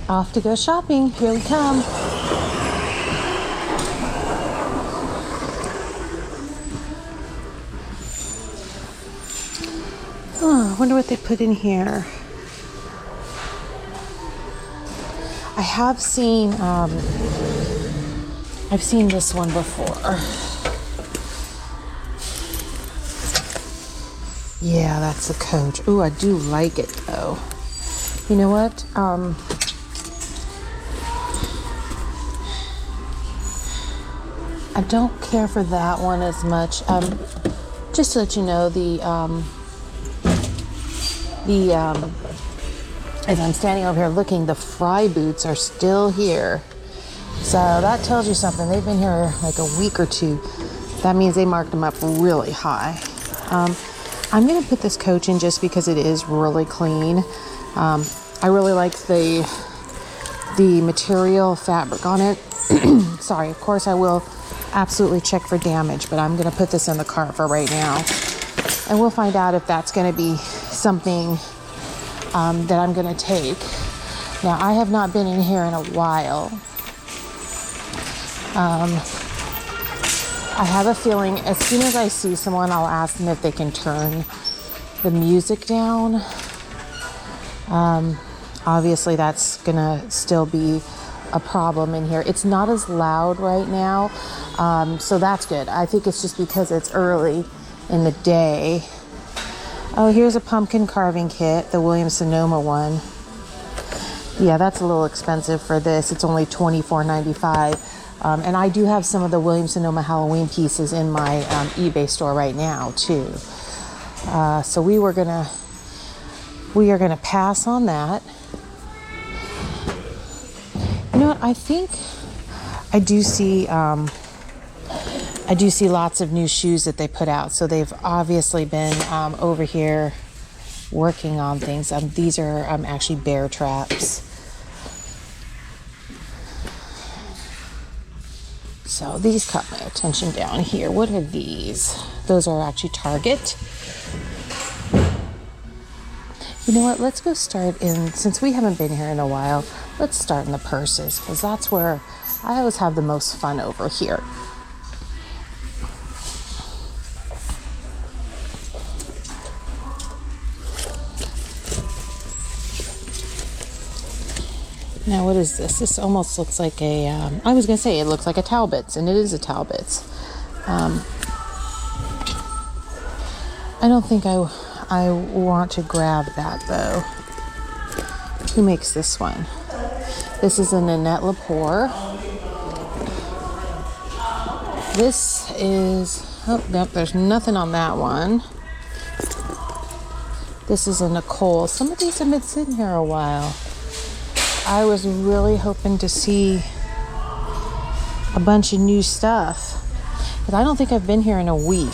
Off to go shopping. Here we come. I wonder what they put in here. I have seen, I've seen this one before. Yeah, that's the Coach. Ooh, I do like it though. You know what? I don't care for that one as much. Just to let you know, as I'm standing over here looking, the Fry boots are still here. So that tells you something. They've been here like a week or two. That means they marked them up really high. I'm going to put this Coach in just because it is really clean. I really like the material fabric on it. Sorry, of course I will absolutely check for damage, but I'm going to put this in the cart for right now. And we'll find out if that's going to be something that I'm going to take. Now, I have not been in here in a while. I have a feeling as soon as I see someone, I'll ask them if they can turn the music down. Obviously, that's going to still be a problem in here. It's not as loud right now, so that's good. I think it's just because it's early in the day. Oh, here's a pumpkin carving kit, the Williams-Sonoma one. Yeah, that's a little expensive for this. It's only $24.95. And I do have some of the Williams-Sonoma Halloween pieces in my eBay store right now too. So we are gonna pass on that. You know what? I think I do see lots of new shoes that they put out. So they've obviously been over here working on things. These are actually bear traps. So these caught my attention down here. What are these? Those are actually Target. You know what? Let's go start in, since we haven't been here in a while, let's start in the purses, because that's where I always have the most fun over here. Now, what is this? This almost looks like a, I was going to say it looks like a Talbot's, and it is a Talbot's. I don't think I want to grab that, though. Who makes this one? This is a Nanette Lepore. This is, oh, nope, there's nothing on that one. This is a Nicole. Some of these have been sitting here a while. I was really hoping to see a bunch of new stuff, because I don't think I've been here in a week.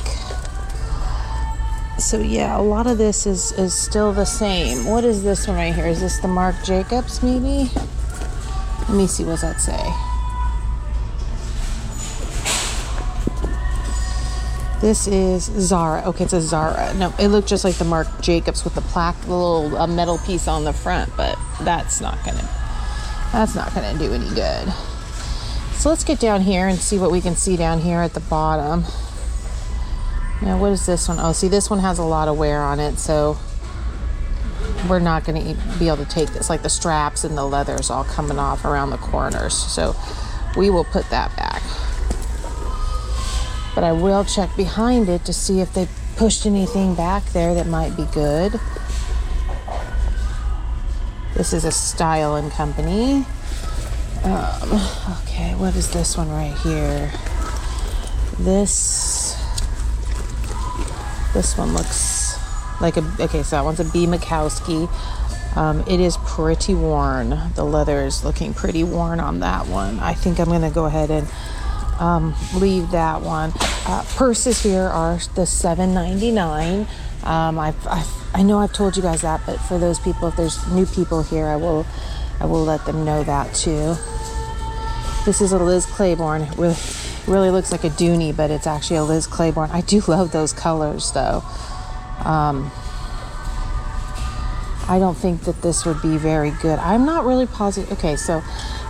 So yeah, a lot of this is still the same. What is this one right here? Is this the Marc Jacobs maybe? Let me see, what does that say? This is Zara. Okay, it's a Zara. No, it looked just like the Marc Jacobs with the plaque, the little metal piece on the front, but that's not gonna do any good. So let's get down here and see what we can see down here at the bottom. Now, what is this one? Oh, see, this one has a lot of wear on it, so we're not going to be able to take this. Like the straps and the leather's all coming off around the corners, so we will put that back. But I will check behind it to see if they pushed anything back there that might be good. This is a Style and Company. Okay, what is this one right here? This one looks like okay, so that one's a B. Mikowski. It is pretty worn. The leather is looking pretty worn on that one. I think I'm going to go ahead and leave that one. Purses here are the $7.99. I know I've told you guys that, but for those people, if there's new people here, I will let them know that too. This is a Liz Claiborne. It really looks like a Dooney, but it's actually a Liz Claiborne. I do love those colors though. I don't think that this would be very good. I'm not really positive. Okay, so,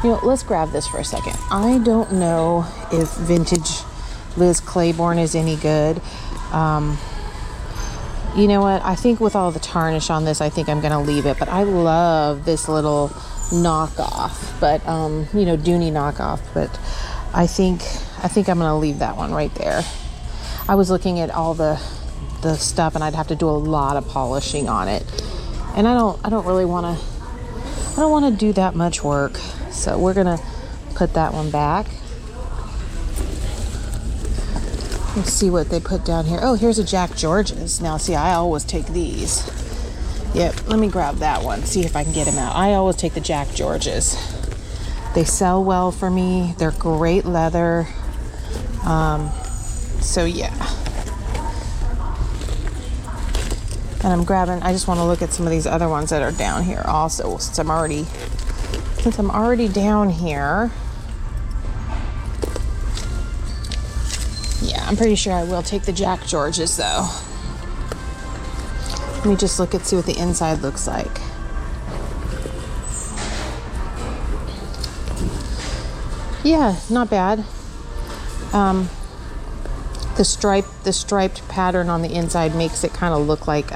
let's grab this for a second. I don't know if vintage Liz Claiborne is any good. You know what? I think with all the tarnish on this, I think I'm going to leave it. But I love this little knockoff, but, Dooney knockoff. But I think I'm going to leave that one right there. I was looking at all the stuff, and I'd have to do a lot of polishing on it. And I don't really want to do that much work. So we're going to put that one back. Let's see what they put down here. Oh, here's a Jack George's. Now, see, I always take these. Yep, let me grab that one. See if I can get him out. I always take the Jack George's. They sell well for me. They're great leather. So, yeah. And I just want to look at some of these other ones that are down here also. Since I'm already down here. Yeah, I'm pretty sure I will take the Jack George's though. Let me just see what the inside looks like. Yeah, not bad. The striped pattern on the inside makes it kind of look like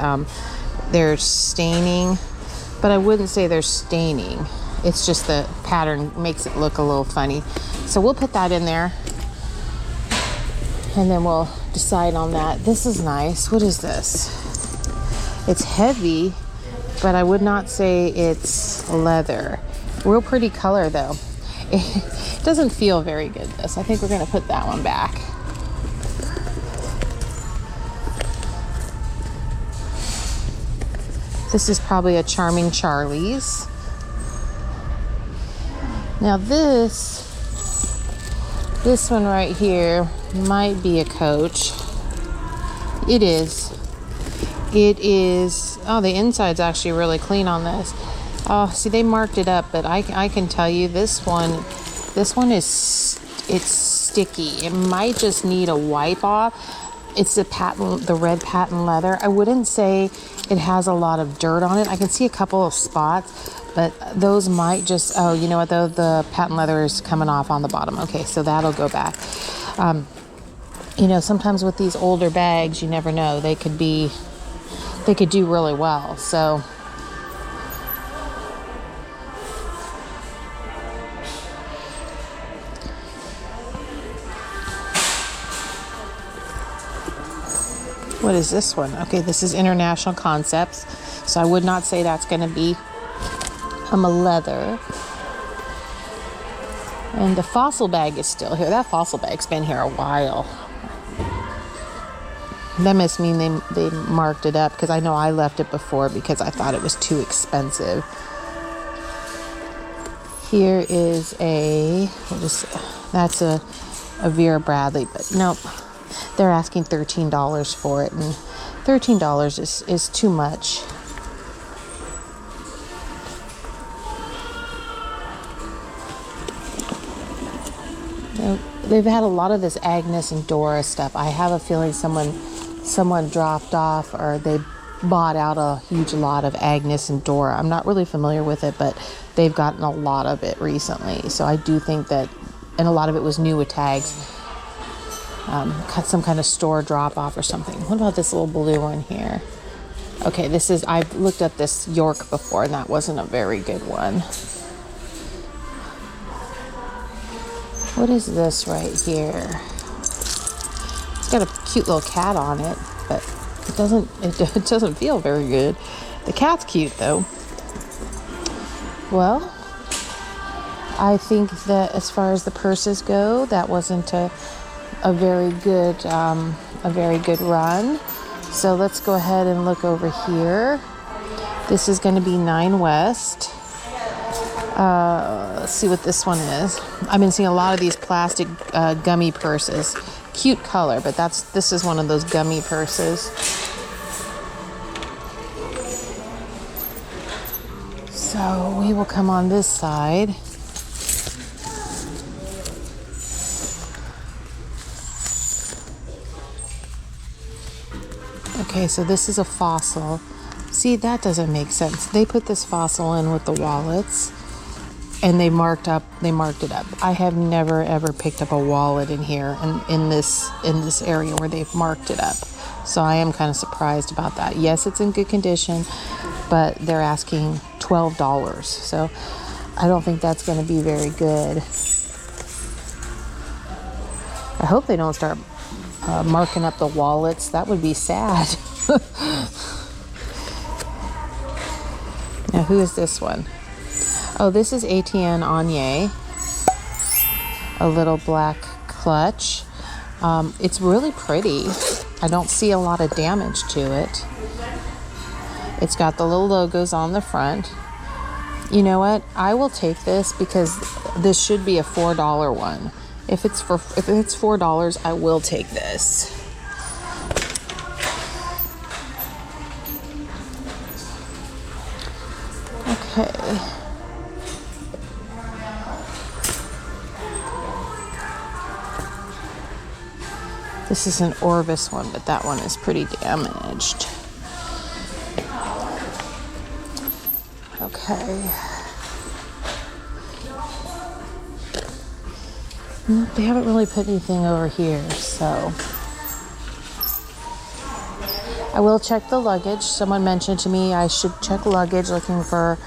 they're staining, but I wouldn't say they're staining. It's just the pattern makes it look a little funny. So we'll put that in there, and then we'll decide on that. This is nice. What is this? It's heavy, but I would not say it's leather. Real pretty color though. It doesn't feel very good, this. I think we're going to put that one back. This is probably a Charming Charlie's. Now this one right here might be a Coach. It is. Oh, the inside's actually really clean on this. Oh, see, they marked it up, but I can tell you this one is, it's sticky. It might just need a wipe off. It's the red patent leather. I wouldn't say it has a lot of dirt on it. I can see a couple of spots, but those might just, oh, you know what though? The patent leather is coming off on the bottom. Okay, so that'll go back. Sometimes with these older bags, you never know. They could do really well. So what is this one? Okay, this is International Concepts. So I would not say that's going to be a leather. And the Fossil bag is still here. That Fossil bag's been here a while. That must mean they marked it up, because I know I left it before because I thought it was too expensive. Here is that's a Vera Bradley, but nope. They're asking $13 for it, and $13 is too much. They've had a lot of this Agnes and Dora stuff. I have a feeling someone dropped off, or they bought out a huge lot of Agnes and Dora. I'm not really familiar with it, but they've gotten a lot of it recently. So I do think that, and a lot of it was new with tags. Some kind of store drop off or something. What about this little blue one here? Okay, I've looked at this York before, and that wasn't a very good one. What is this right here? It's got a cute little cat on it, but it doesn't feel very good. The cat's cute though. Well, I think that as far as the purses go, that wasn't a very good run. So let's go ahead and look over here. This is going to be 9 West. Let's see what this one is. I've been seeing a lot of these plastic gummy purses. Cute color, but this is one of those gummy purses. So we will come on this side. Okay, so this is a Fossil. See, that doesn't make sense. They put this fossil in with the wallets, and they marked it up. I have never ever picked up a wallet in here, in this area where they've marked it up. So I am kind of surprised about that. Yes, it's in good condition, but they're asking $12. So I don't think that's going to be very good. I hope they don't start marking up the wallets. That would be sad. Now, who is this one? Oh, this is Etienne Anye. A little black clutch. It's really pretty. I don't see a lot of damage to it. It's got the little logos on the front. You know what? I will take this because this should be a $4 one. If it's $4, I will take this. Okay. This is an Orvis one, but that one is pretty damaged. Okay. They haven't really put anything over here, so I will check the luggage. Someone mentioned to me I should check luggage looking for,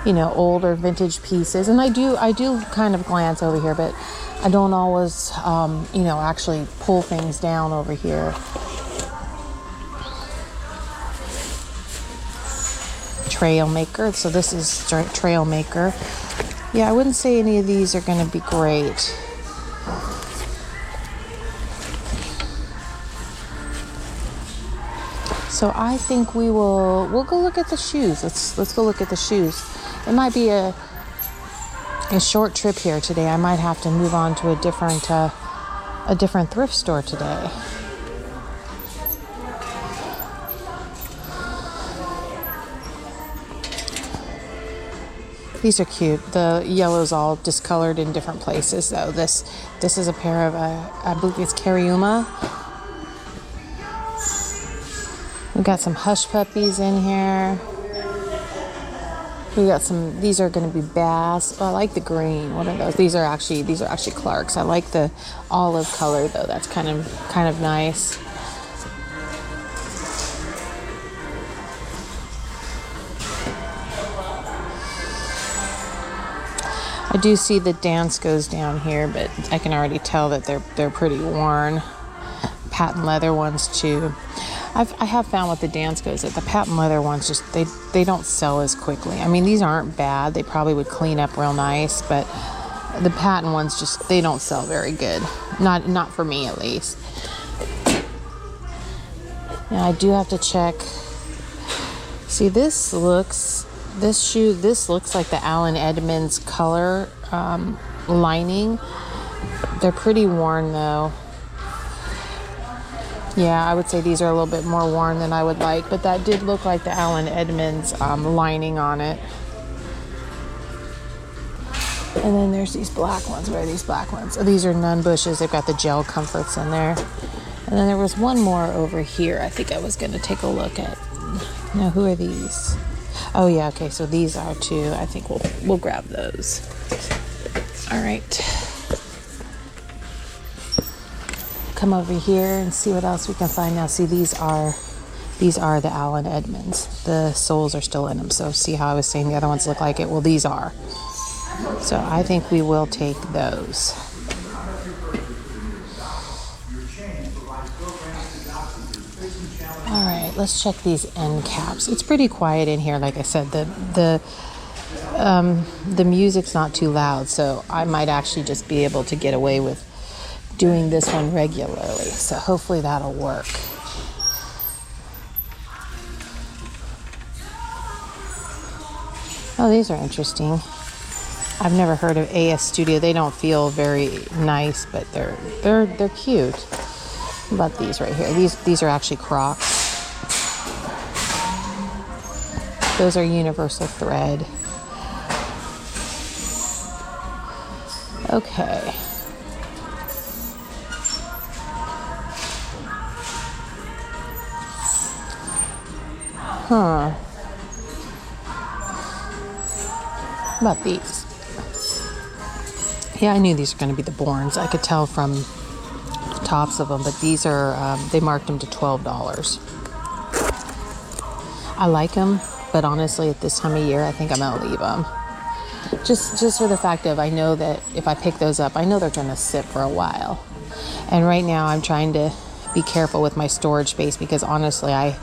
old or vintage pieces. And I do kind of glance over here, but I don't always, actually pull things down over here. Trail maker. So this is trail maker. Yeah, I wouldn't say any of these are going to be great. So I think we'll go look at the shoes. Let's go look at the shoes. It might be a short trip here today. I might have to move on to a different thrift store today. These are cute. The yellow's all discolored in different places though. This is a pair of I believe it's Cariuma. We got some hush puppies in here. We got some. These are going to be bass. Oh, I like the green. What are those? These are actually Clarks. I like the olive color though. That's kind of nice. I do see the dance goes down here, but I can already tell that they're pretty worn. Patent leather ones too. I have found with the dance goes that the patent leather ones just they don't sell as quickly. I mean, these aren't bad. They probably would clean up real nice, but the patent ones just they don't sell very good. Not for me at least. Now I do have to check. See, this looks like the Allen Edmonds color lining. They're pretty worn though. Yeah, I would say these are a little bit more worn than I would like, but that did look like the Allen Edmonds lining on it. And then there's these black ones. Where are these black ones? Oh, these are Nunn Bushes. They've got the gel comforts in there. And then there was one more over here I think I was going to take a look at. Now, who are these? Oh, yeah, okay, so these are too. I think we'll grab those. All right. Come over here and see what else we can find now. See, these are the Allen Edmonds. The soles are still in them. So see how I was saying the other ones look like it? Well, these are. So I think we will take those. All right, let's check these end caps. It's pretty quiet in here. Like I said, the music's not too loud, so I might actually just be able to get away with doing this one regularly, so hopefully that'll work. Oh, these are interesting. I've never heard of AS Studio. They don't feel very nice, but they're cute. What about these right here? These are actually Crocs. Those are universal thread. Okay. Huh. About these. Yeah, I knew these were going to be the Bournes. I could tell from the tops of them, but these are, they marked them to $12. I like them, but honestly, at this time of year, I think I'm going to leave them. Just for the fact of, I know that if I pick those up, I know they're going to sit for a while. And right now, I'm trying to be careful with my storage space because honestly, I've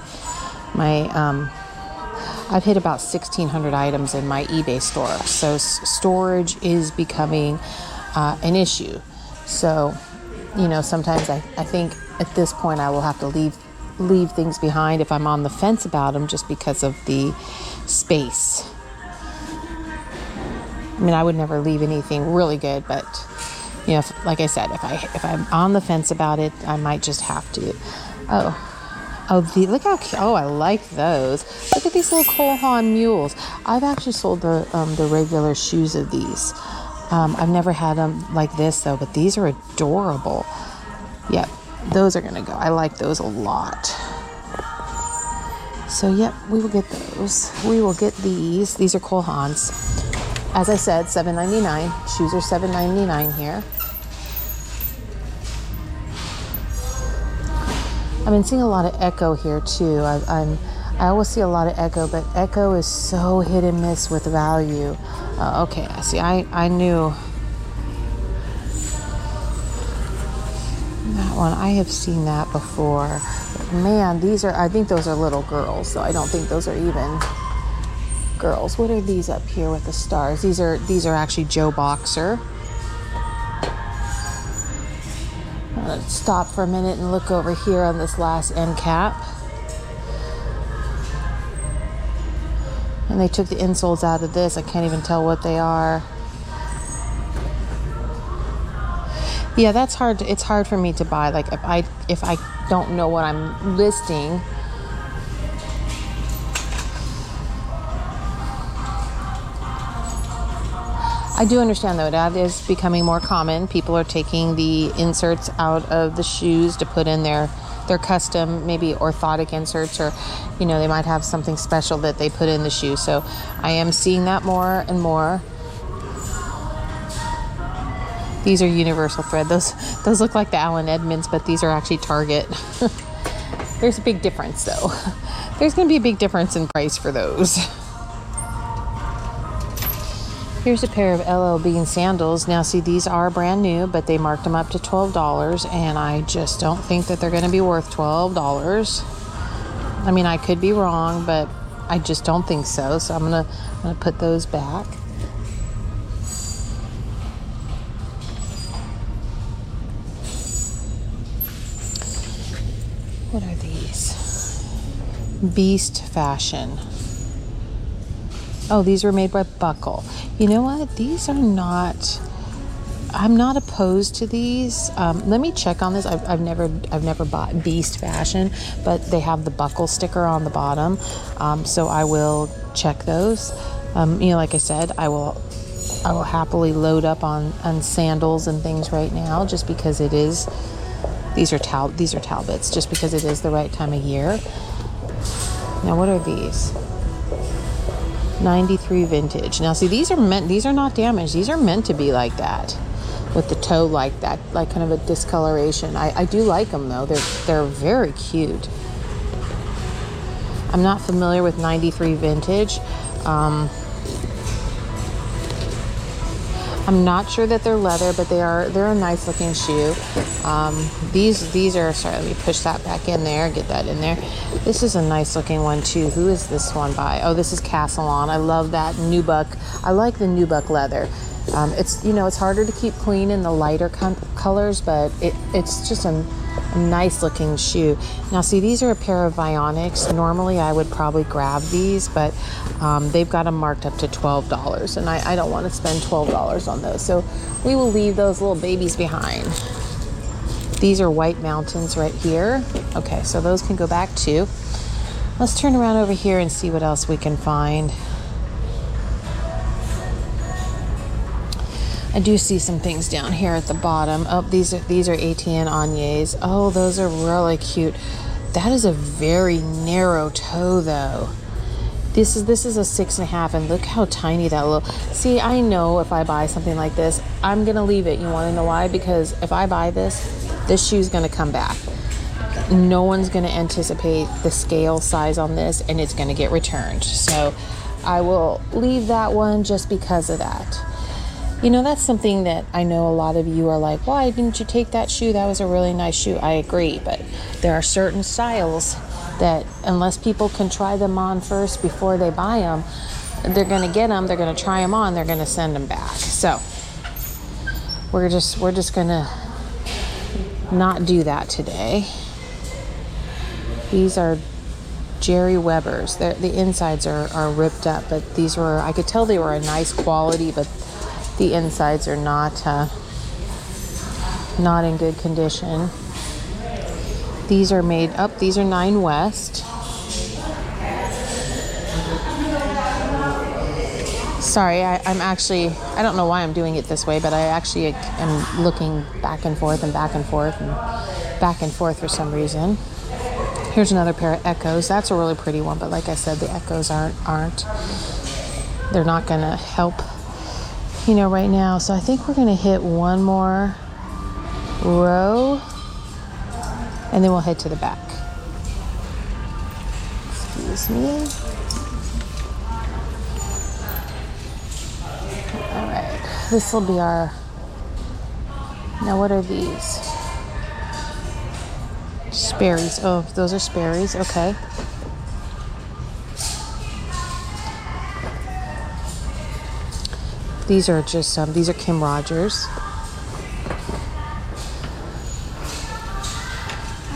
hit about 1,600 items in my eBay store. So storage is becoming an issue. So, sometimes I think at this point I will have to leave things behind if I'm on the fence about them just because of the space. I mean, I would never leave anything really good, but like I said, if I'm on the fence about it, I might just have to. Look how I like those. Look at these little Cole Haan mules. I've actually sold the regular shoes of these. I've never had them like this though, but these are adorable. Yep, those are gonna go. I like those a lot. So yep, we will get those. We will get these. These are Cole Haans. As I said, $7.99. Shoes are $7.99 here. I've been seeing a lot of Echo here too. I always see a lot of Echo, but Echo is so hit and miss with value. Okay, see, I knew that one. I have seen that before. But man, I think those are little girls, so I don't think those are even girls. What are these up here with the stars? These are actually Joe Boxer. I'm gonna stop for a minute and look over here on this last end cap. And they took the insoles out of this. I can't even tell what they are. Yeah, that's hard. It's hard for me to buy. Like if I don't know what I'm listing. I do understand though that is becoming more common. People are taking the inserts out of the shoes to put in their custom, maybe orthotic inserts, or they might have something special that they put in the shoe. So I am seeing that more and more. These are universal thread. Those look like the Allen Edmonds, but these are actually Target. There's a big difference though. There's going to be a big difference in price for those. Here's a pair of LL Bean sandals. Now, see, these are brand new, but they marked them up to $12, and I just don't think that they're going to be worth $12. I mean, I could be wrong, but I just don't think so. So I'm gonna put those back. What are these? Beast Fashion. Oh, these were made by Buckle. You know what? These are not. I'm not opposed to these. Let me check on this. I've never bought Beast Fashion, but they have the Buckle sticker on the bottom, so I will check those. Like I said, I will happily load up on sandals and things right now, just because it is. These are Talbots, just because it is the right time of year. Now, what are these? 93 vintage. Now, see, these are not damaged. These are meant to be like that, with the toe like that, like kind of a discoloration. I do like them though. They're very cute. I'm not familiar with 93 vintage. I'm not sure that they're leather, but they're a nice looking shoe. These are, sorry, let me push that back in there, get that in there. This is a nice looking one too. Who is this one by? Oh, this is Castellon. I love that nubuck. I like the nubuck leather. It's harder to keep clean in the lighter colors, but it's just a nice looking shoe. Now, see, these are a pair of Vionics. Normally, I would probably grab these, but they've got them marked up to $12, and I don't want to spend $12 on those. So we will leave those little babies behind. These are White Mountains right here. Okay, so those can go back too. Let's turn around over here and see what else we can find. I do see some things down here at the bottom. Oh, these are Etienne Agnes. Oh, those are really cute. That is a very narrow toe though. This is a 6.5, and look how tiny that little. See, I know if I buy something like this, I'm gonna leave it. You want to know why? Because if I buy this shoe's gonna come back. No one's gonna anticipate the scale size on this, and it's gonna get returned. So I will leave that one just because of that. You know, that's something that I know a lot of you are like, why didn't you take that shoe? That was a really nice shoe. I agree, but there are certain styles that unless people can try them on first before they buy them, they're going to get them, they're going to try them on, they're going to send them back. So we're just going to not do that today. These are Jerry Weber's. The insides are ripped up, but these were, I could tell they were a nice quality, but the insides are not in good condition. These are made up. These are 9 West. Sorry, I'm actually, I don't know why I'm doing it this way, but I actually am looking back and forth and back and forth and back and forth for some reason. Here's another pair of Echoes. That's a really pretty one, but like I said, the Echoes aren't. They're not going to help, you know, right now. So I think we're going to hit one more row, and then we'll head to the back. Excuse me. All right, this will be our, now what are these? Sperry's. Oh, those are Sperry's. Okay. These are just, these are Kim Rogers.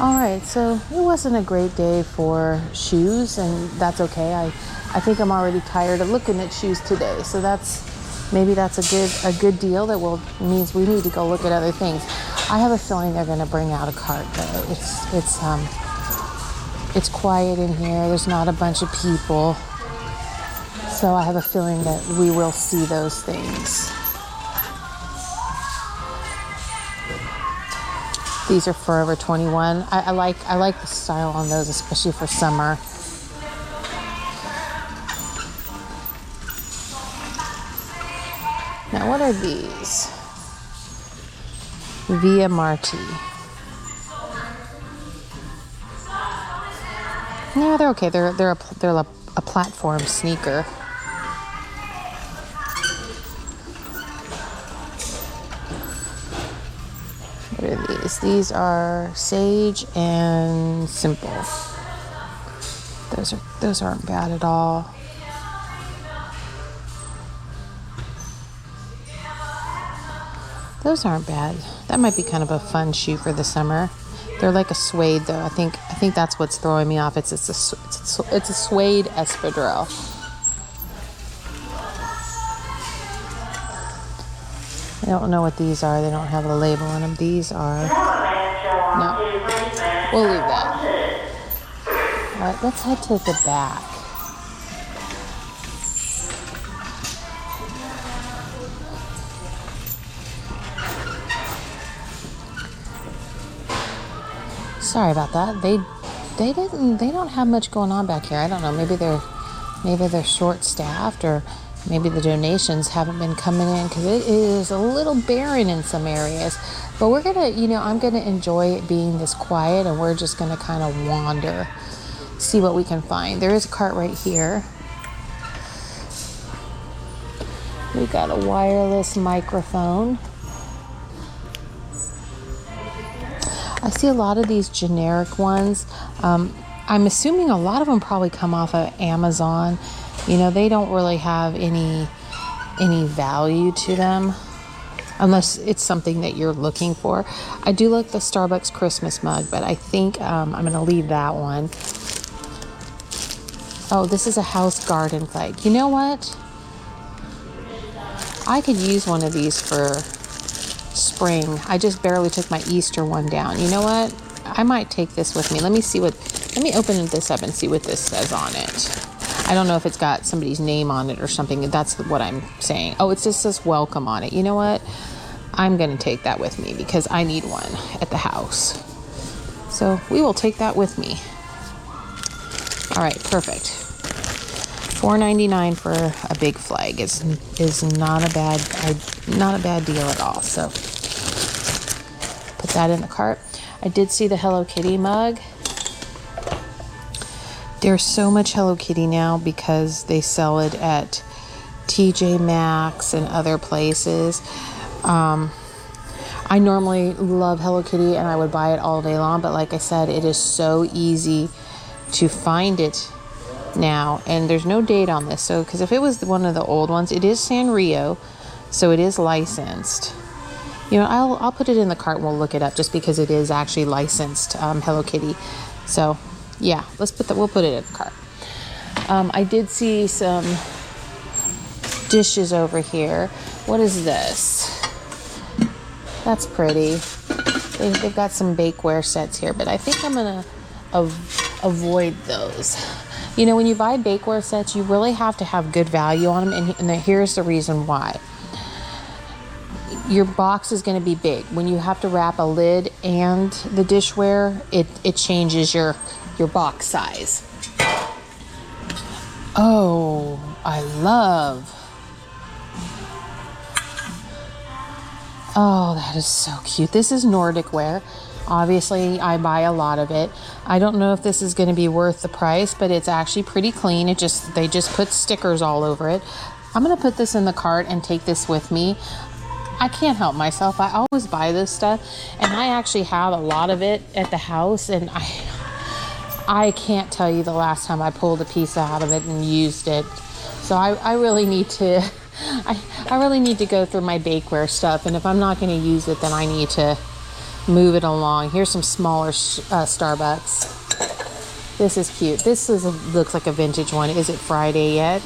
All right, so it wasn't a great day for shoes, and that's okay. I think I'm already tired of looking at shoes today, so maybe that's a good deal that means we need to go look at other things. I have a feeling they're going to bring out a cart though. It's quiet in here. There's not a bunch of people, so I have a feeling that we will see those things. These are Forever 21. I like the style on those, especially for summer. Now, what are these? Via Marti. No, they're okay. They're a platform sneaker. What are these? These are Sage and Simple. Those aren't bad at all. Those aren't bad. That might be kind of a fun shoe for the summer. They're like a suede though. I think that's what's throwing me off. It's a suede espadrille. I don't know what these are. They don't have a label on them. These are... No. We'll leave that. All right, let's head to the back. Sorry about that. They don't have much going on back here. I don't know. Maybe they're short-staffed, or maybe the donations haven't been coming in, because it is a little barren in some areas. But we're gonna, I'm gonna enjoy it being this quiet, and we're just gonna kind of wander, see what we can find. There is a cart right here. We've got a wireless microphone. I see a lot of these generic ones. I'm assuming a lot of them probably come off of Amazon. They don't really have any value to them, unless it's something that you're looking for. I do like the Starbucks Christmas mug, but I think I'm going to leave that one. Oh, this is a house garden flag. You know what? I could use one of these for spring. I just barely took my Easter one down. You know what? I might take this with me. Let me open this up and see what this says on it. I don't know if it's got somebody's name on it or something. That's what I'm saying. Oh, it just says welcome on it. You know what? I'm going to take that with me because I need one at the house. So we will take that with me. All right, perfect. $4.99 for a big flag is not a bad deal at all. So put that in the cart. I did see the Hello Kitty mug. There's so much Hello Kitty now because they sell it at TJ Maxx and other places. I normally love Hello Kitty and I would buy it all day long, but like I said, it is so easy to find it now, and there's no date on this. So, because if it was one of the old ones, it is Sanrio, so it is licensed. You know, I'll put it in the cart and we'll look it up just because it is actually licensed Hello Kitty. So, yeah, we'll put it in the cart. I did see some dishes over here. What is this? That's pretty. They've got some bakeware sets here, but I think I'm gonna avoid those. You know, when you buy bakeware sets, you really have to have good value on them, and here's the reason why. Your box is going to be big. When you have to wrap a lid and the dishware, it changes your box size. Oh, oh, that is so cute. This is Nordic ware. Obviously, I buy a lot of it. I don't know if this is going to be worth the price, but it's actually pretty clean. They just put stickers all over it. I'm going to put this in the cart and take this with me. I can't help myself. I always buy this stuff, and I actually have a lot of it at the house, and I can't tell you the last time I pulled a piece out of it and used it. So I really need to I really need to go through my bakeware stuff, and if I'm not going to use it, then I need to move it along. Here's some smaller Starbucks. This is cute. Looks like a vintage one. Is it Friday yet?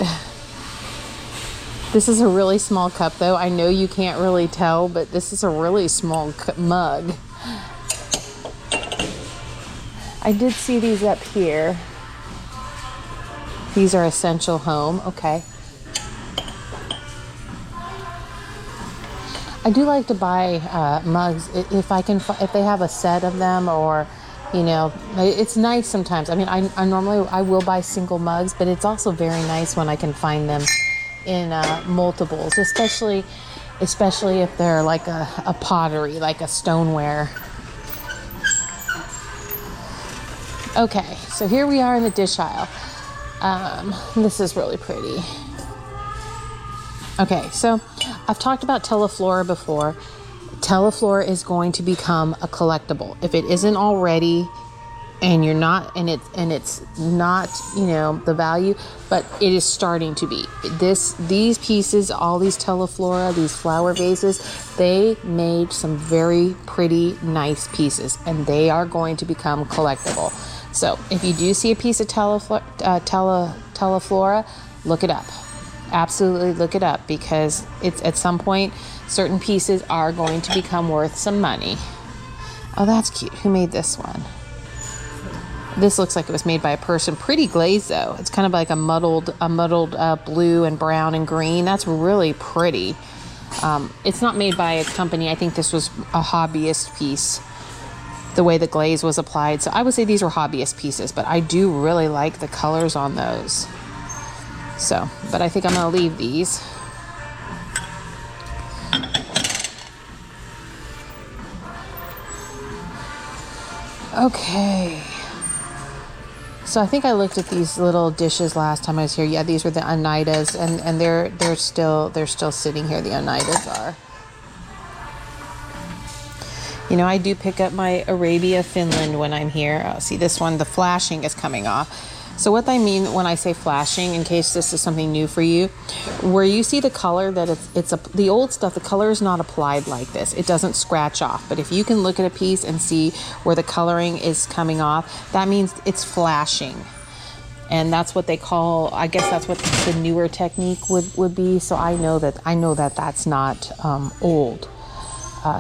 This is a really small cup, though. I know you can't really tell, but this is a really small mug. I did see these up here. These are Essential Home. Okay. I do like to buy mugs if they have a set of them, or, you know, it's nice sometimes. I mean, I normally will buy single mugs, but it's also very nice when I can find them in multiples, especially if they're like a pottery, like a stoneware. Okay, so here we are in the dish aisle. This is really pretty. Okay, so I've talked about Teleflora before. Teleflora is going to become a collectible. If it isn't already, and it's not, you know, the value, but it is starting to be. These pieces, all these Teleflora, these flower vases, they made some very pretty, nice pieces, and they are going to become collectible. So if you do see a piece of Teleflora, look it up. Absolutely look it up, because it's at some point certain pieces are going to become worth some money. Oh, that's cute. Who made this one? This looks like it was made by a person. Pretty glazed, though. It's kind of like a muddled blue and brown and green. That's really pretty. It's not made by a company. I think this was a hobbyist piece, the way the glaze was applied. So I would say these were hobbyist pieces, but I do really like the colors on those. So, but I think I'm going to leave these. Okay. So I think I looked at these little dishes last time I was here. Yeah, these were the Oneidas, and they're still sitting here. The Oneidas are. You know, I do pick up my Arabia Finland when I'm here. Oh, see this one, the flashing is coming off. So what I mean when I say flashing, in case this is something new for you, where you see the color that the old stuff, the color is not applied like this. It doesn't scratch off. But if you can look at a piece and see where the coloring is coming off, that means it's flashing. And that's what they call, I guess that's what the newer technique would be. So I know that that's not old.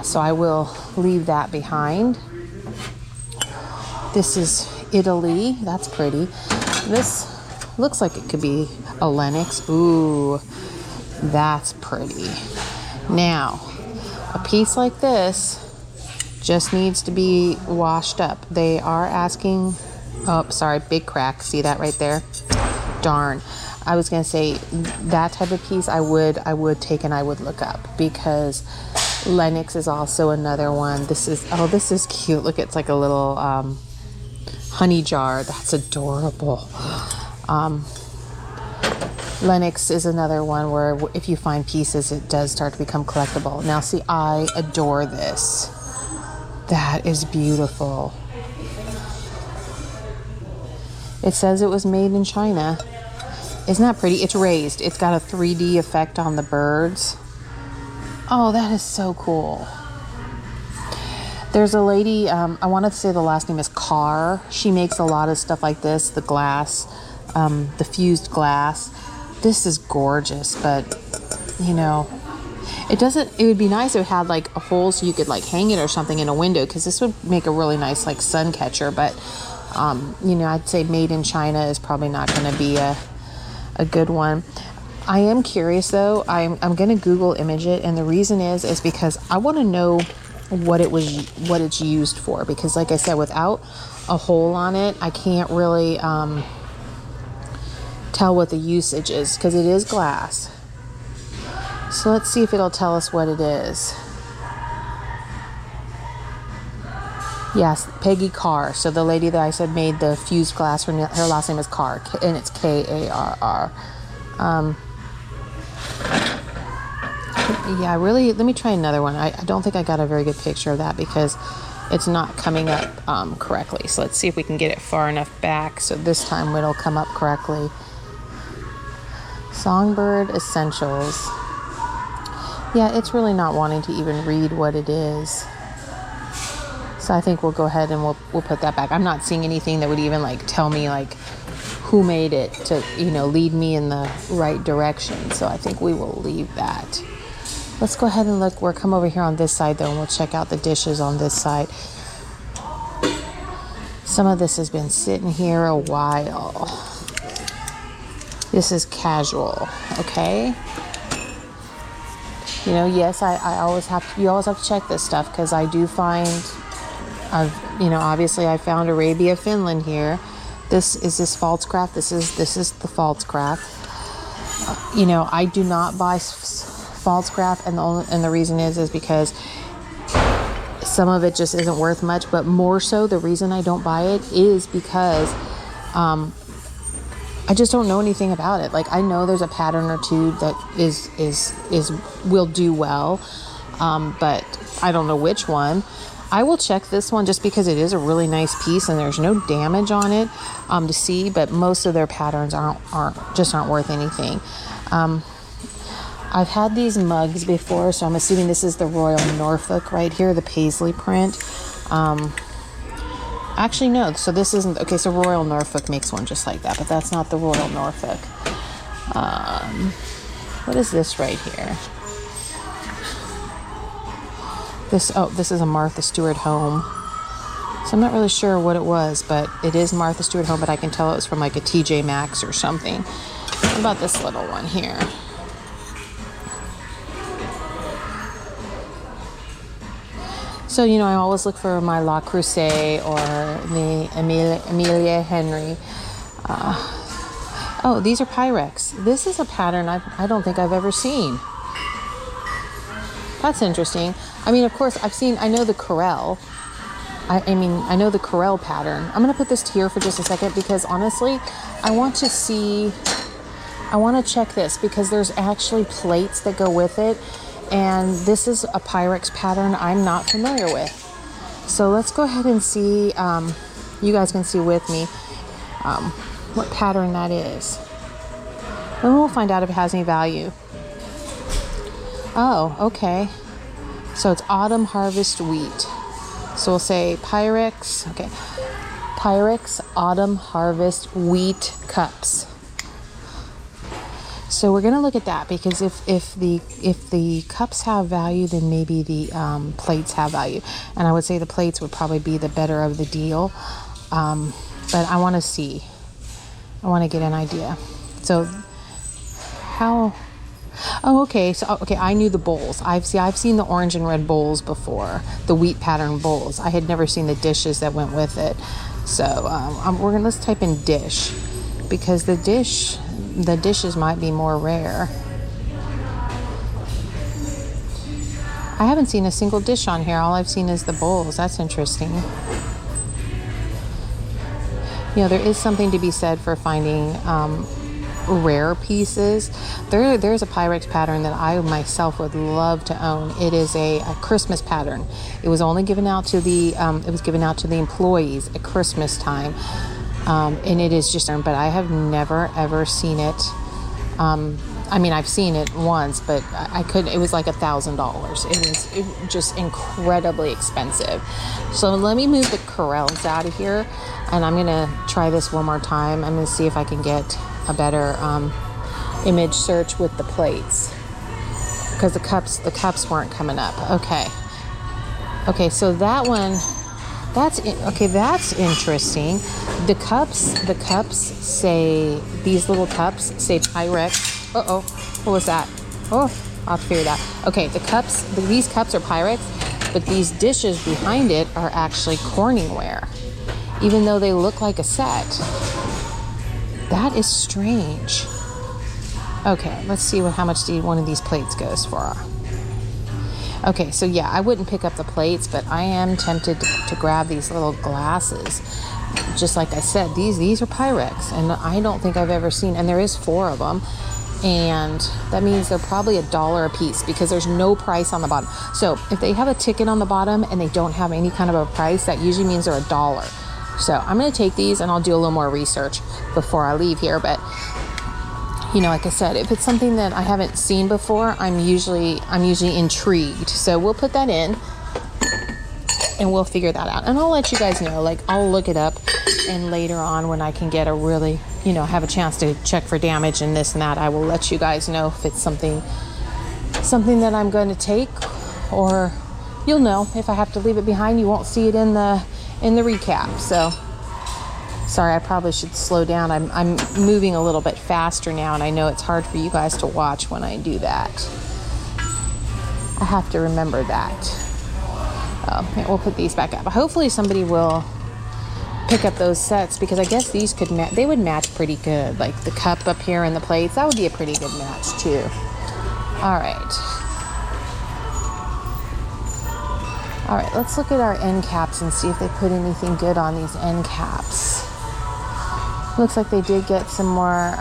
So I will leave that behind. This is Italy. That's pretty. This looks like it could be a Lenox. Ooh, that's pretty. Now, a piece like this just needs to be washed up. They are asking, oh, sorry, big crack. See that right there? Darn. I was gonna say that type of piece I would take and I would look up, because Lenox is also another one. This is cute. Look, it's like a little honey jar. That's adorable. Lenox is another one where if you find pieces, it does start to become collectible. Now see, I adore this. That is beautiful. It says it was made in China. Isn't that pretty? It's raised. It's got a 3D effect on the birds. Oh, that is so cool. There's a lady, I want to say the last name is Carr. She makes a lot of stuff like this, the glass, the fused glass. This is gorgeous, but you know, it would be nice if it had like a hole so you could like hang it or something in a window, because this would make a really nice like sun catcher. But you know, I'd say made in China is probably not going to be a good one. I am curious though. I'm going to Google image it, and the reason is because I want to know what it's used for, because like I said, without a hole on it, I can't really tell what the usage is, because it is glass. So let's see if it'll tell us what it is. Yes, Peggy Carr. So the lady that I said made the fused glass, her last name is Carr, and it's Karr. Yeah, really, let me try another one. I don't think I got a very good picture of that because it's not coming up correctly. So let's see if we can get it far enough back so this time it'll come up correctly. Songbird Essentials. Yeah, it's really not wanting to even read what it is. So I think we'll go ahead and we'll put that back. I'm not seeing anything that would even like tell me like who made it to, you know, lead me in the right direction. So I think we will leave that. Let's go ahead and look. We'll come over here on this side though, and we'll check out the dishes on this side. Some of this has been sitting here a while. This is casual, okay? You know, yes, I always have to, you always have to check this stuff, because I do find, obviously I found Arabia, Finland here. This is false craft. This is the false craft. You know, I do not buy false craft, and the reason is because some of it just isn't worth much. But more so, the reason I don't buy it is because I just don't know anything about it. Like, I know there's a pattern or two that is will do well, but I don't know which one. I will check this one just because it is a really nice piece and there's no damage on it to see, but most of their patterns aren't worth anything. I've had these mugs before, so I'm assuming this is the Royal Norfolk right here, the paisley print. Actually, no. So this isn't... Okay, so Royal Norfolk makes one just like that, but that's not the Royal Norfolk. What is this right here? This is a Martha Stewart home. So I'm not really sure what it was, but it is Martha Stewart home, but I can tell it was from like a TJ Maxx or something. What about this little one here? So, you know, I always look for my La Crusade or the Amelia Henry. Oh, these are Pyrex. This is a pattern I don't think I've ever seen. That's interesting. I mean, of course, I know the Corel. I know the Corel pattern. I'm going to put this here for just a second because, honestly, I want to check this because there's actually plates that go with it. And this is a Pyrex pattern I'm not familiar with. So let's go ahead and see. You guys can see with me what pattern that is. Then we'll find out if it has any value. Oh, okay. So it's Autumn Harvest Wheat. So we'll say Pyrex. Okay. Pyrex Autumn Harvest Wheat Cups. So we're going to look at that because if the cups have value, then maybe the plates have value. And I would say the plates would probably be the better of the deal. But I want to see. I want to get an idea. So how... Oh, okay. So, okay, I knew the bowls. I've seen the orange and red bowls before, the wheat pattern bowls. I had never seen the dishes that went with it. So let's type in dish. because the dishes might be more rare. I haven't seen a single dish on here. All I've seen is the bowls. That's interesting. You know, there is something to be said for finding rare pieces. There's a Pyrex pattern that I myself would love to own. It is a Christmas pattern. It was only given out to the employees at Christmas time, and it is just. But I have never ever seen it. I mean, I've seen it once, but I couldn't. It was like $1,000. It was just incredibly expensive. So let me move the corals out of here, and I'm gonna try this one more time. I'm gonna see if I can get a better image search with the plates, because the cups weren't coming up. Okay, so that one, that's interesting. The cups say, these little cups say Pyrex. What was that? I'll have to figure that. Okay, these cups are Pyrex, but these dishes behind it are actually Corningware, even though they look like a set. That is strange. Okay, let's see how much one of these plates goes for. Okay, so yeah, I wouldn't pick up the plates, but I am tempted to grab these little glasses. Just like I said, these are Pyrex, and I don't think I've ever seen, and there is 4 of them, and that means they're probably $1 a piece, because there's no price on the bottom. So if they have a ticket on the bottom and they don't have any kind of a price, that usually means they're $1. So I'm going to take these, and I'll do a little more research before I leave here. But, you know, like I said, if it's something that I haven't seen before, I'm usually intrigued. So we'll put that in, and we'll figure that out. And I'll let you guys know, like, I'll look it up, and later on when I can get a really, you know, have a chance to check for damage and this and that, I will let you guys know if it's something that I'm going to take, or you'll know. If I have to leave it behind, you won't see it in the recap. So sorry, I probably should slow down. I'm moving a little bit faster now, and I know it's hard for you guys to watch when I do that. I have to remember that. We'll put these back up. Hopefully somebody will pick up those sets, because I guess these they would match pretty good. Like the cup up here and the plates, that would be a pretty good match too. All right, let's look at our end caps and see if they put anything good on these end caps. Looks like they did get some more.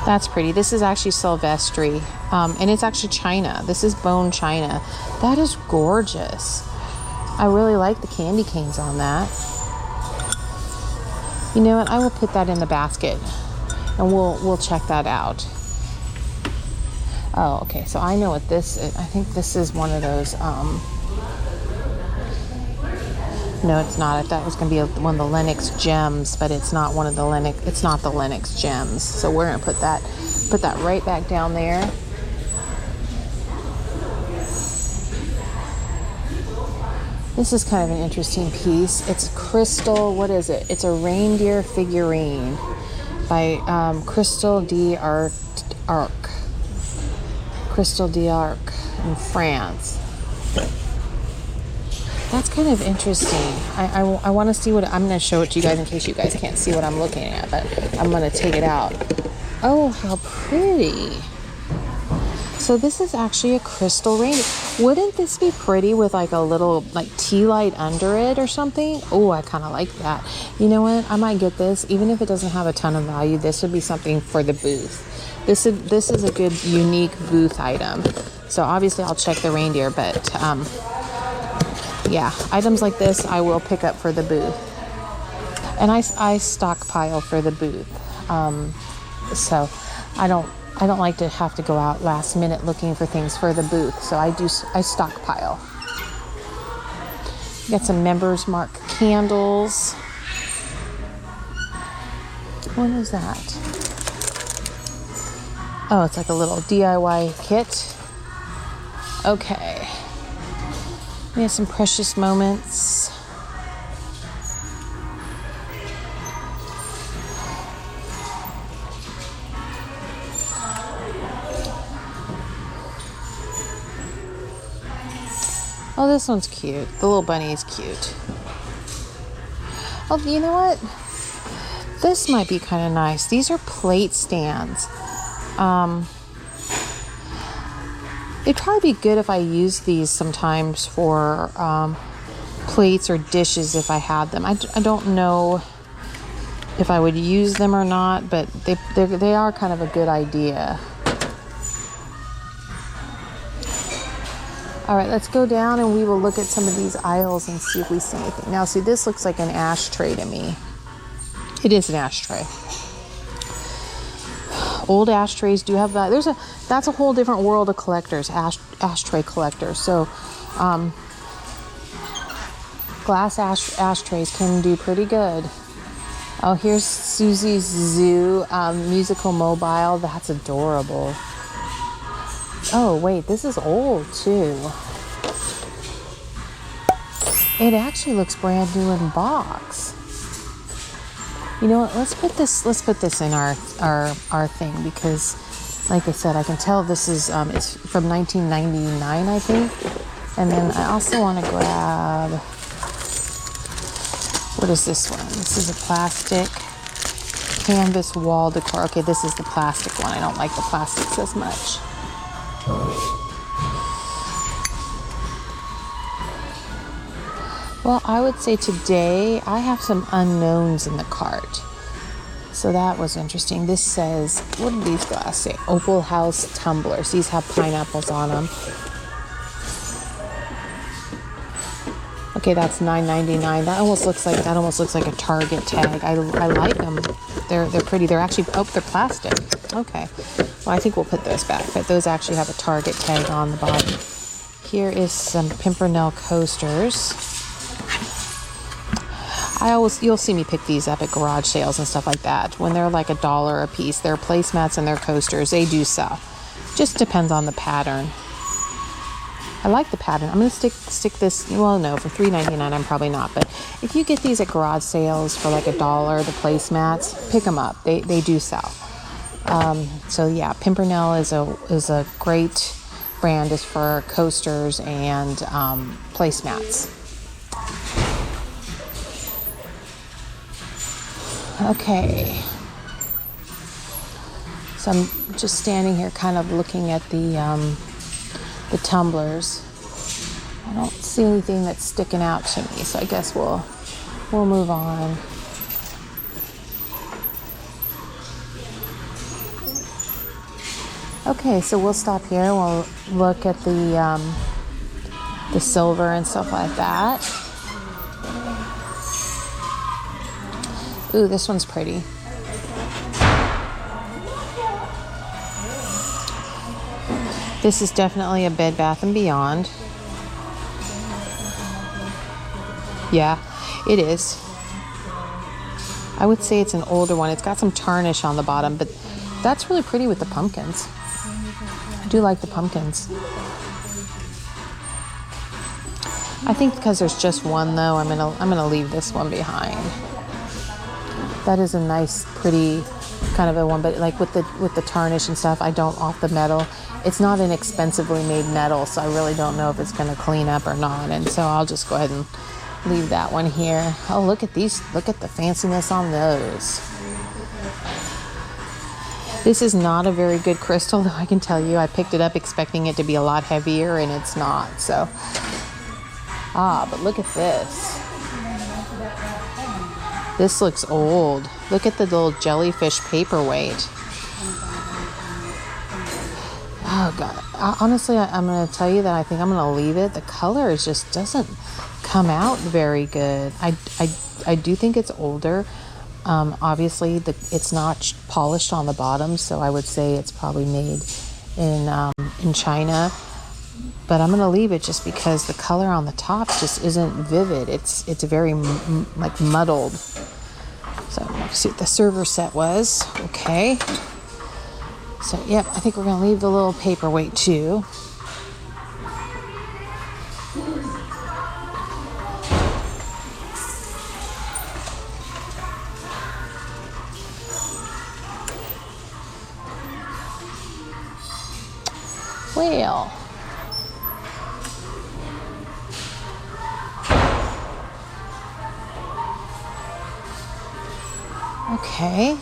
That's pretty. This is actually Silvestri, and it's actually China. This is bone China. That is gorgeous. I really like the candy canes on that. You know what? I will put that in the basket, and we'll check that out. Oh, okay. So I know what this is. I think this is one of those. No, it's not. I thought it was going to be one of the Lenox gems, but it's not one of the Lenox. It's not the Lenox gems. So we're going to put that right back down there. This is kind of an interesting piece. It's crystal. What is it? It's a reindeer figurine by Crystal d'Arc. Crystal d'Arc in France. That's kind of interesting. I want to see what I'm going to show it to you guys in case you guys can't see what I'm looking at, but I'm going to take it out. Oh, how pretty. So this is actually a crystal reindeer. Wouldn't this be pretty with like a little like tea light under it or something? Oh, I kind of like that. You know what? I might get this. Even if it doesn't have a ton of value, this would be something for the booth. This is a good unique booth item. So obviously I'll check the reindeer, but yeah, items like this I will pick up for the booth. And I stockpile for the booth. So I don't like to have to go out last minute looking for things for the booth. So I stockpile. Got some Members Mark candles. What is that? Oh, it's like a little DIY kit. Okay. We have some Precious Moments. Oh, this one's cute. The little bunny is cute. Oh, you know what? This might be kind of nice. These are plate stands. It'd probably be good if I used these sometimes for plates or dishes if I had them. I don't know if I would use them or not, but they are kind of a good idea. All right, let's go down and we will look at some of these aisles and see if we see anything. Now, see, this looks like an ashtray to me. It is an ashtray. Old ashtrays do have that. That's a whole different world of collectors, ashtray collectors. So, glass ashtrays can do pretty good. Oh, here's Susie's Zoo musical mobile. That's adorable. Oh, wait, this is old too. It actually looks brand new in box. You know what? Let's put this in our thing because, like I said, I can tell this is it's from 1999, I think. And then I also want to grab, what is this one? This is a plastic canvas wall decor. Okay, this is the plastic one. I don't like the plastics as much. Well, I would say today I have some unknowns in the cart. So that was interesting. This says, what do these glass say? Opal House tumblers. These have pineapples on them. Okay, that's $9.99. That almost looks like a Target tag. I like them. They're pretty. They're actually, oh, they're plastic. Okay. Well, I think we'll put those back, but those actually have a Target tag on the bottom. Here is some Pimpernel coasters. You'll see me pick these up at garage sales and stuff like that. When they're like $1 a piece, their placemats and their coasters, they do sell. Just depends on the pattern. I like the pattern. I'm going to stick this, well, no, for $3.99 I'm probably not, but if you get these at garage sales for like $1, the placemats, pick them up. They do sell. So yeah, Pimpernel is a great brand as for coasters and placemats. Okay. So I'm just standing here kind of looking at the tumblers. I don't see anything that's sticking out to me, so I guess we'll move on. Okay, so we'll stop here. We'll look at the silver and stuff like that. Ooh, this one's pretty. This is definitely a Bed Bath & Beyond. Yeah, it is. I would say it's an older one. It's got some tarnish on the bottom, but that's really pretty with the pumpkins. I do like the pumpkins. I think because there's just one though, I'm gonna leave this one behind. That is a nice, pretty kind of a one, but like with the tarnish and stuff, I don't off the metal. It's not an expensively made metal, so I really don't know if it's going to clean up or not. And so I'll just go ahead and leave that one here. Oh, look at these. Look at the fanciness on those. This is not a very good crystal, though I can tell you. I picked it up expecting it to be a lot heavier, and it's not. So, but look at this. This looks old. Look at the little jellyfish paperweight. Oh God. Honestly, I'm going to tell you that I think I'm going to leave it. The color just doesn't come out very good. I do think it's older. Obviously, it's not polished on the bottom, so I would say it's probably made in China. But I'm going to leave it just because the color on the top just isn't vivid. It's very like muddled. So let's see what the server set was. Okay. So, yep, I think we're going to leave the little paperweight too. Well. Okay.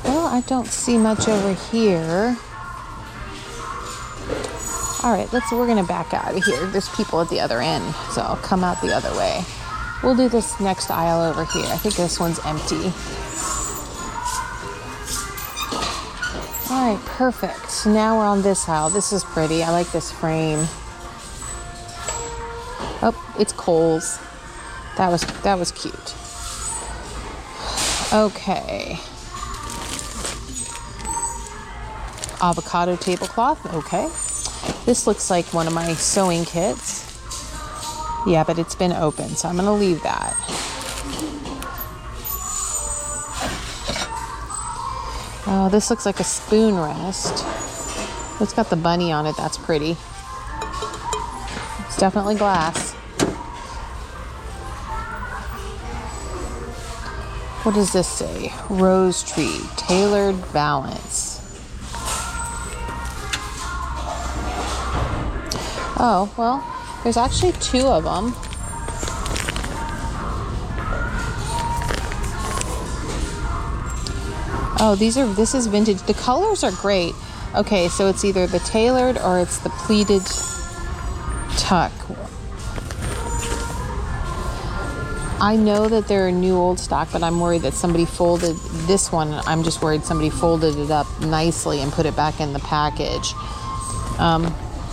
Well, I don't see much over here. All right, we're gonna back out of here. There's people at the other end, so I'll come out the other way. We'll do this next aisle over here. I think this one's empty. All right, perfect. So now we're on this aisle. This is pretty. I like this frame. Oh, it's Kohl's. That was cute. Okay. Avocado tablecloth. Okay. This looks like one of my sewing kits. Yeah, but it's been open, so I'm gonna leave that. Oh, this looks like a spoon rest. It's got the bunny on it. That's pretty. It's definitely glass. What does this say? Rose tree, tailored balance. Oh, well, there's actually two of them. Oh, this is vintage. The colors are great. Okay, so it's either the tailored or it's the pleated tuck. I know that they're new old stock, but I'm worried that somebody folded this one. I'm just worried somebody folded it up nicely and put it back in the package.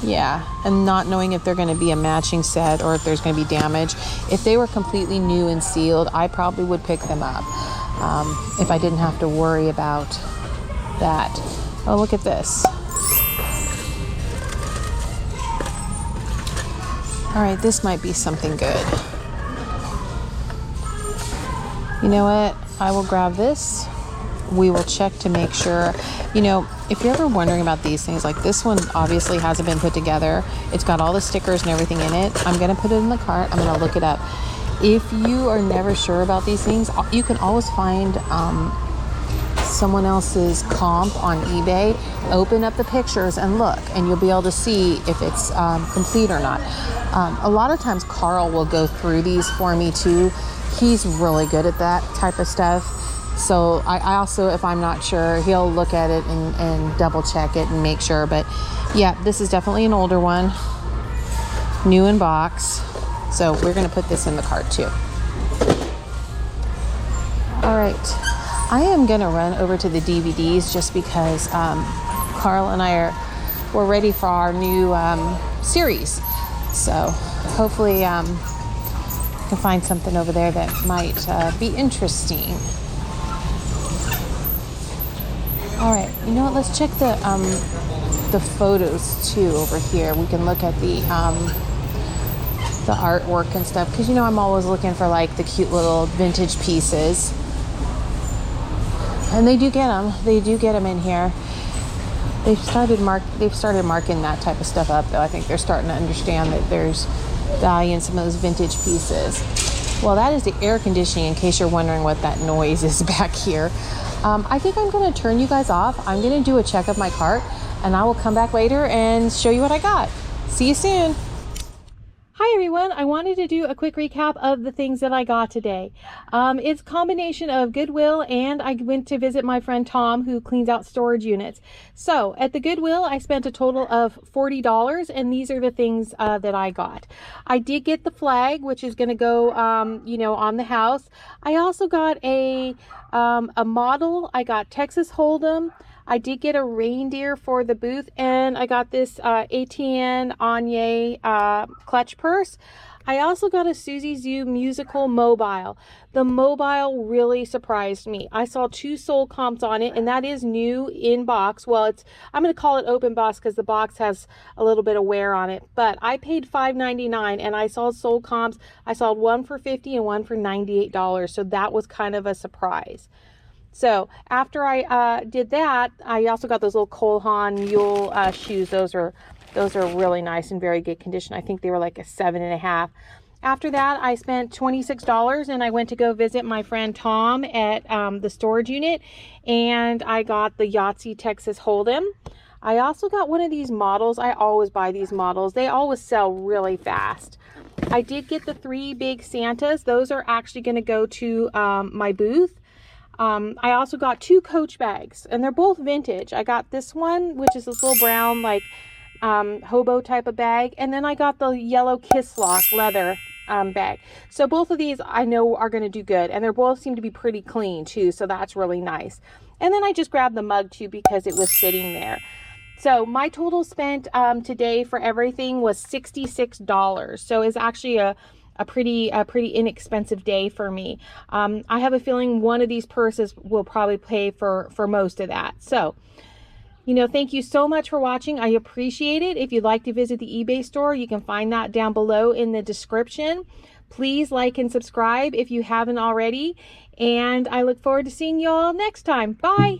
Yeah, and not knowing if they're going to be a matching set or if there's going to be damage. If they were completely new and sealed, I probably would pick them up if I didn't have to worry about that. Oh, look at this. All right, this might be something good. You know what? I will grab this. We will check to make sure. You know, if you're ever wondering about these things, like this one obviously hasn't been put together. It's got all the stickers and everything in it. I'm going to put it in the cart. I'm going to look it up. If you are never sure about these things, you can always find someone else's comp on eBay. Open up the pictures and look, and you'll be able to see if it's complete or not. A lot of times Carl will go through these for me too. He's really good at that type of stuff. So I also, if I'm not sure, he'll look at it and double check it and make sure. But yeah, this is definitely an older one, new in box. So we're going to put this in the cart too. All right, I am going to run over to the DVDs just because Carl and I we're ready for our new series. So hopefully I can find something over there that might be interesting. All right, you know what? Let's check the photos too over here. We can look at the artwork and stuff, because you know I'm always looking for like the cute little vintage pieces, and they do get them. They do get them in here. They've started marking that type of stuff up, though. I think they're starting to understand that there's value in some of those vintage pieces. Well, that is the air conditioning, in case you're wondering what that noise is back here. I think I'm going to turn you guys off. I'm going to do a check of my cart, and I will come back later and show you what I got. See you soon. Hi everyone, I wanted to do a quick recap of the things that I got today. It's a combination of Goodwill, and I went to visit my friend Tom, who cleans out storage units. So at the Goodwill, I spent a total of $40, and these are the things that I got. I did get the flag, which is going to go, on the house. I also got a model. I got Texas Hold'em. I did get a reindeer for the booth, and I got this ATN Anye clutch purse. I also got a Suzy Zoo musical mobile. The mobile really surprised me. I saw 2 sold comps on it, and that is new in box. Well, I'm going to call it open box because the box has a little bit of wear on it. But I paid $5.99, and I saw sold comps. I saw one for $50 and one for $98. So that was kind of a surprise. So after I did that, I also got those little Cole Haan mule shoes. Those are really nice and very good condition. I think they were like a 7.5. After that, I spent $26, and I went to go visit my friend Tom at the storage unit, and I got the Yahtzee Texas Hold'em. I also got one of these models. I always buy these models. They always sell really fast. I did get the 3 big Santas. Those are actually going to go to my booth. I also got 2 Coach bags, and they're both vintage. I got this one, which is this little brown, like, hobo type of bag. And then I got the yellow Kiss Lock leather bag. So both of these I know are going to do good, and they both seem to be pretty clean too. So that's really nice. And then I just grabbed the mug too because it was sitting there. So my total spent today for everything was $66. So it's actually a pretty inexpensive day for me. I have a feeling one of these purses will probably pay for most of that. So, you know, thank you so much for watching. I appreciate it. If you'd like to visit the eBay store, you can find that down below in the description. Please like and subscribe if you haven't already. And I look forward to seeing you all next time. Bye.